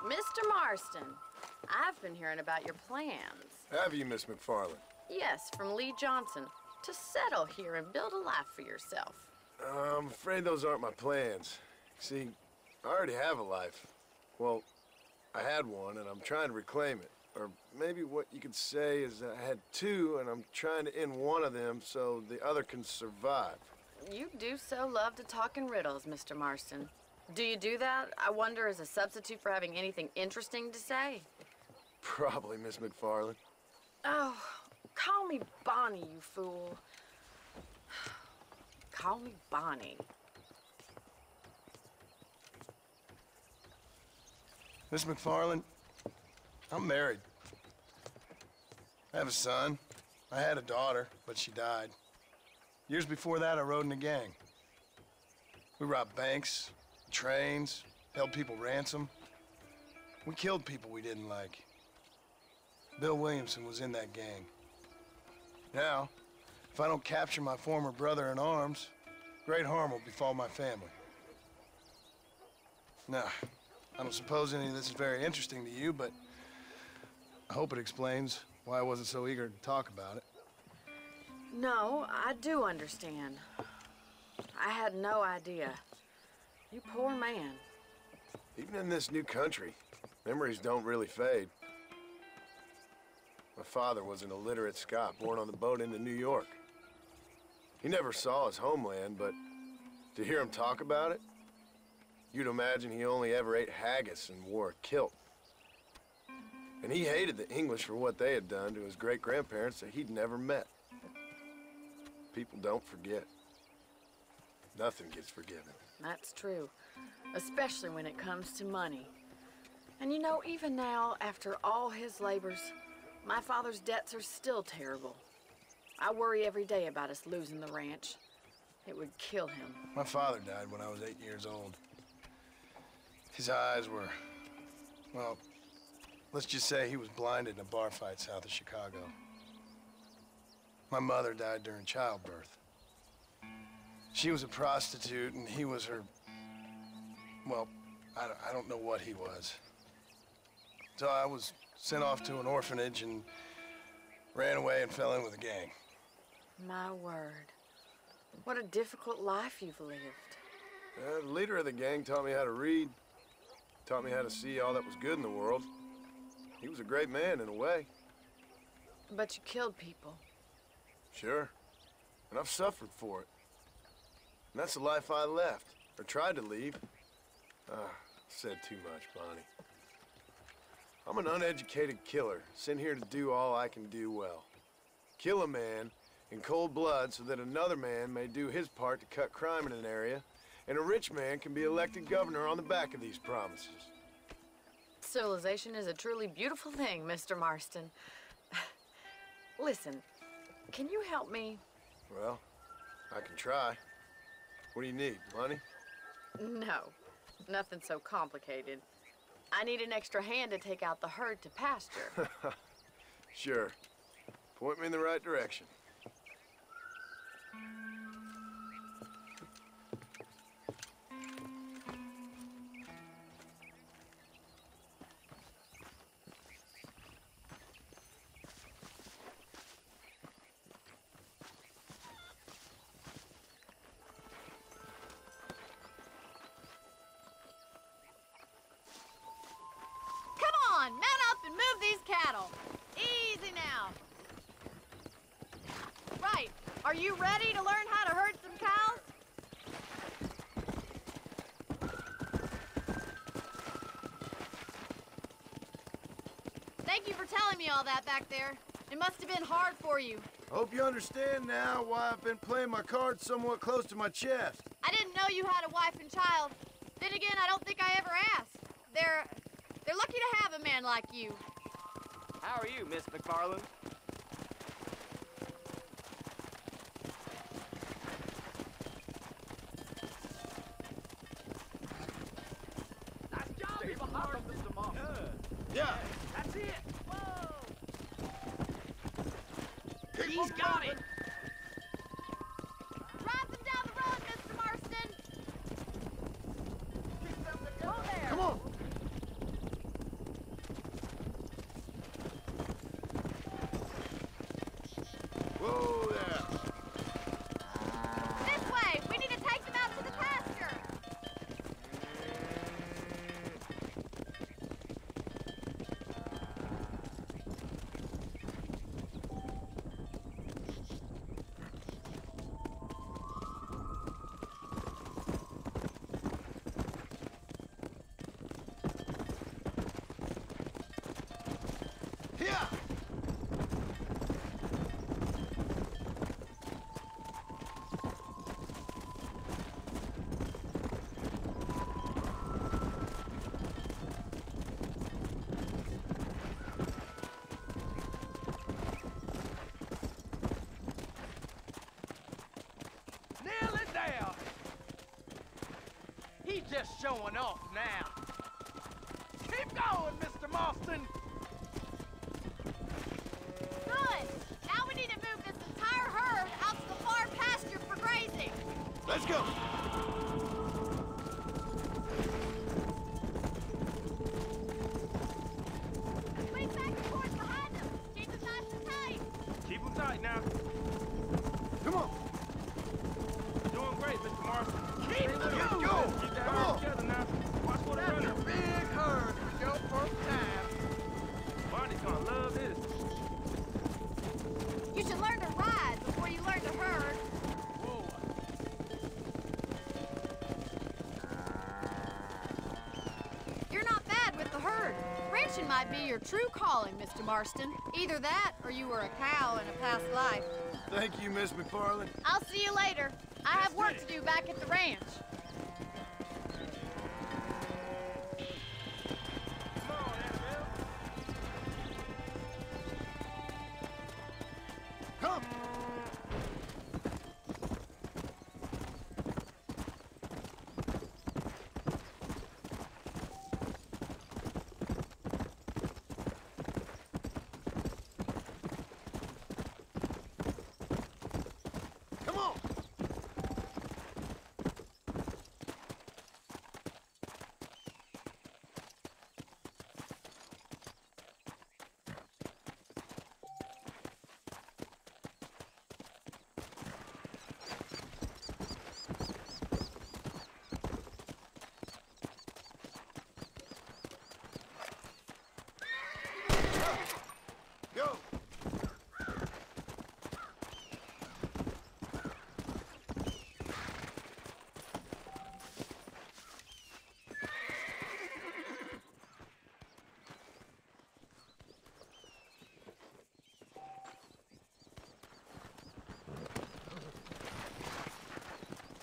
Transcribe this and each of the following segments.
Mr. Marston, I've been hearing about your plans. Have you, Miss McFarland? Yes, from Lee Johnson, to settle here and build a life for yourself. I'm afraid those aren't my plans. See, I already have a life. Well, I had one, and I'm trying to reclaim it. Or maybe what you could say is that I had two, and I'm trying to end one of them so the other can survive. You do so love to talk in riddles, Mr. Marston. Do you do that, I wonder, as a substitute for having anything interesting to say? Probably, Miss McFarland. Oh, call me Bonnie, you fool. Call me Bonnie. Miss McFarland, I'm married. I have a son. I had a daughter, but she died. Years before that, I rode in a gang. We robbed banks, trains, held people ransom. We killed people we didn't like. Bill Williamson was in that gang. Now, if I don't capture my former brother in arms, great harm will befall my family. Now, I don't suppose any of this is very interesting to you, but I hope it explains why I wasn't so eager to talk about it. No, I do understand. I had no idea. You poor man. Even in this new country, memories don't really fade. My father was an illiterate Scot born on the boat into New York. He never saw his homeland, but to hear him talk about it, you'd imagine he only ever ate haggis and wore a kilt. And he hated the English for what they had done to his great-grandparents that he'd never met. People don't forget. Nothing gets forgiven. That's true, especially when it comes to money. And you know, even now, after all his labors, my father's debts are still terrible. I worry every day about us losing the ranch. It would kill him. My father died when I was 8 years old. His eyes were, well, let's just say he was blinded in a bar fight south of Chicago. My mother died during childbirth. She was a prostitute, and he was her, well, I don't know what he was. So I was sent off to an orphanage and ran away and fell in with a gang. My word. What a difficult life you've lived. The leader of the gang taught me how to read, taught me how to see all that was good in the world. He was a great man in a way. But you killed people. Sure. And I've suffered for it. And that's the life I left, or tried to leave. Said too much, Bonnie. I'm an uneducated killer, sent here to do all I can do well. Kill a man in cold blood so that another man may do his part to cut crime in an area, and a rich man can be elected governor on the back of these promises. Civilization is a truly beautiful thing, Mr. Marston. Listen, can you help me? Well, I can try. What do you need, money? No, nothing so complicated. I need an extra hand to take out the herd to pasture. Sure. Point me in the right direction. Man up and move these cattle. Easy now. Right, are you ready to learn how to herd some cows? Thank you for telling me all that back there. It must have been hard for you. Hope you understand now why I've been playing my cards somewhat close to my chest. I didn't know you had a wife and child. Then again, I don't think I ever asked. They're lucky to have a man like you. How are you, Miss McFarland? Nice job, Mr. Martin. Mr. Martin. Yeah. That's it. Whoa! He's got it. Drive them down the road, Mr. Marston. Go there. Come on. showing off now. Keep going, Mr. Marston. Run! Now we need to move this entire herd out to the far pasture for grazing. Let's go. Swing back and forth behind them. Keep them nice and tight. Keep them tight now. Come on. You're doing great, Mr. Marston. Keep Keep going. Keep that Come herd on. together now. Watch for the That's runner. a big herd for your first time. Barney's gonna love this. You should learn to ride before you learn to herd. Whoa. You're not bad with the herd. Ranching might be your true calling, Mr. Marston. Either that, or you were a cow in a past life. Thank you, Miss McFarland. I'll see you later. I have work to do back at the ranch. Come on, Annabelle. Come. Come on. Go.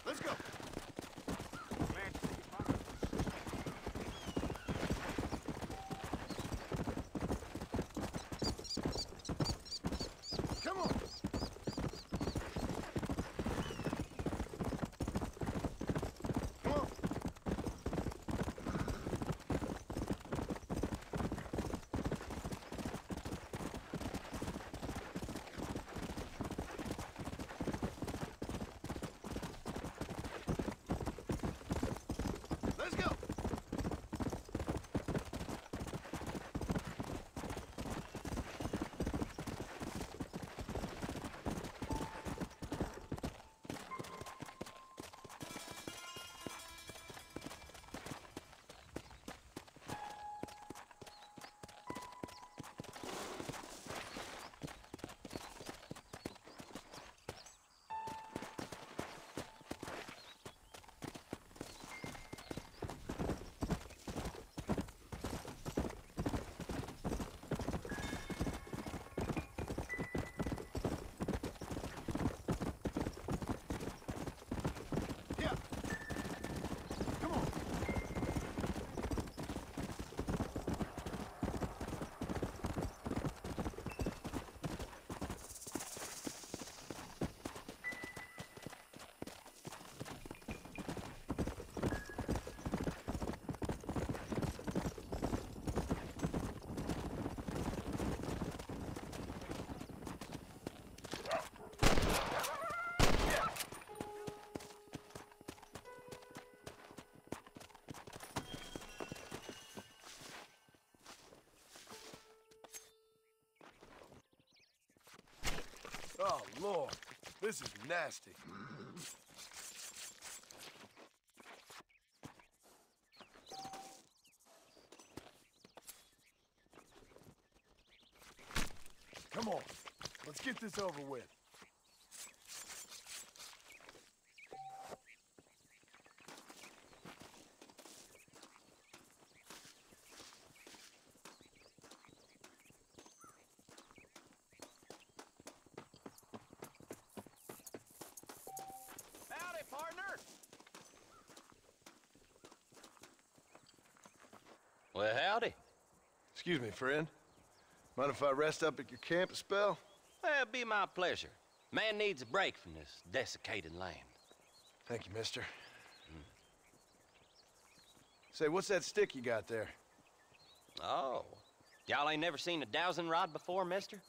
Let's go. Come on. Come on. Let's go. Yeah. Come on. Oh, Lord. This is nasty. Come on. Let's get this over with. Howdy, partner. Well, howdy. Excuse me, friend. Mind if I rest up at your camp a spell? Well, it'd be my pleasure. Man needs a break from this desiccated land. Thank you, mister. Say, what's that stick you got there? Oh. Y'all ain't never seen a dowsing rod before, mister?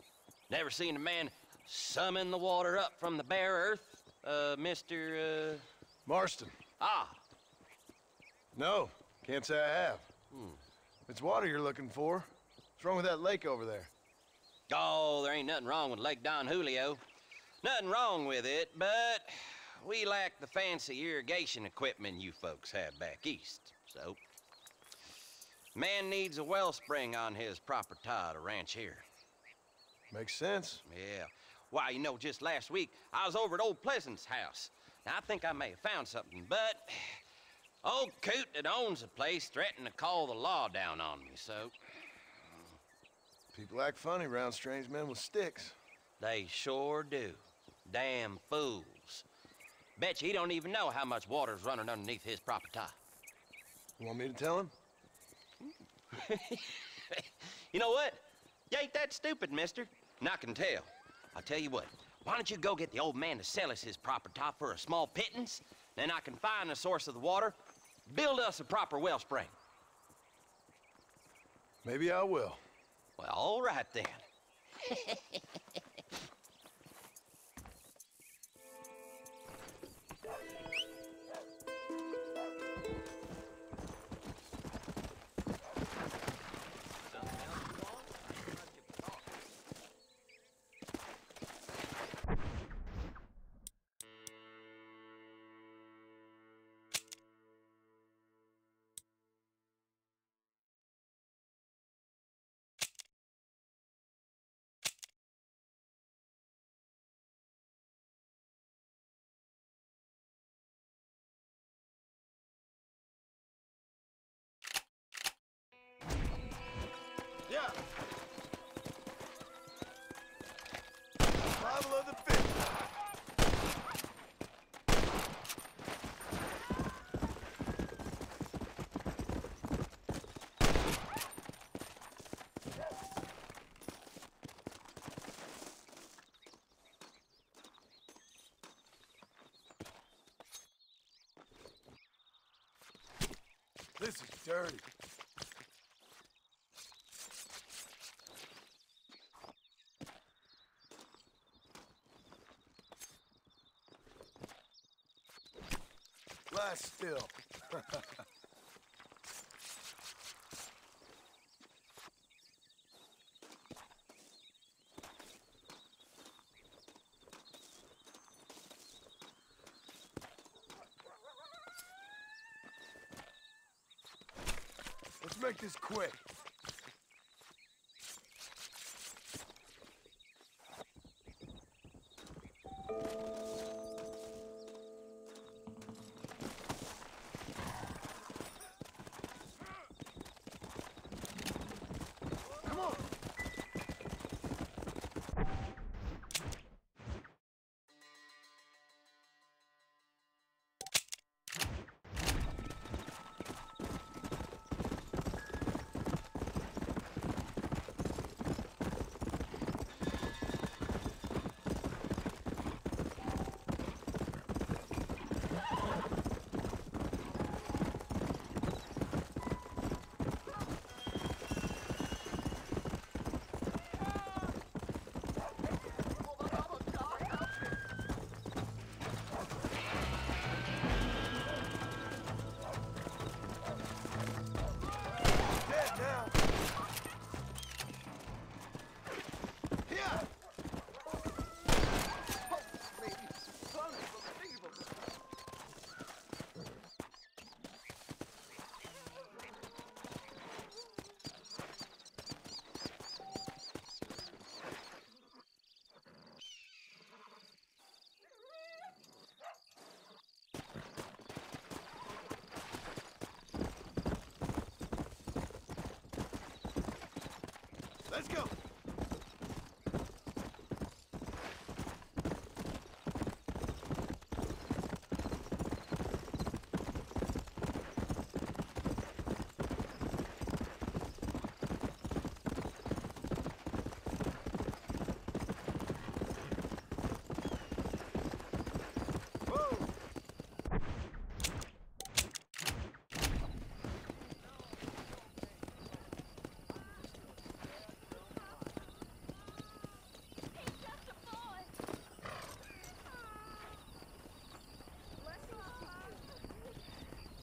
Never seen a man summon the water up from the bare earth? Mr. Marston. Ah. No, can't say I have. It's water you're looking for. What's wrong with that lake over there? Oh, there ain't nothing wrong with Lake Don Julio. Nothing wrong with it, but we lack the fancy irrigation equipment you folks have back east, so... Man needs a wellspring on his property to ranch here. Makes sense. Yeah. Why, you know, just last week, I was over at old Pleasant's house. Now, I think I may have found something, but... Old coot that owns the place threatened to call the law down on me, so... People act funny around strange men with sticks. They sure do. Damn fools. Bet you he don't even know how much water's running underneath his property. You want me to tell him? You know what? You ain't that stupid, mister. And I can tell. I'll tell you what. Why don't you go get the old man to sell us his property for a small pittance? Then I can find the source of the water, build us a proper wellspring. Maybe I will. Well, all right then. Yeah. Survival of the fittest. This is dirty. Lie still. Let's make this quick. Come on. Let's go.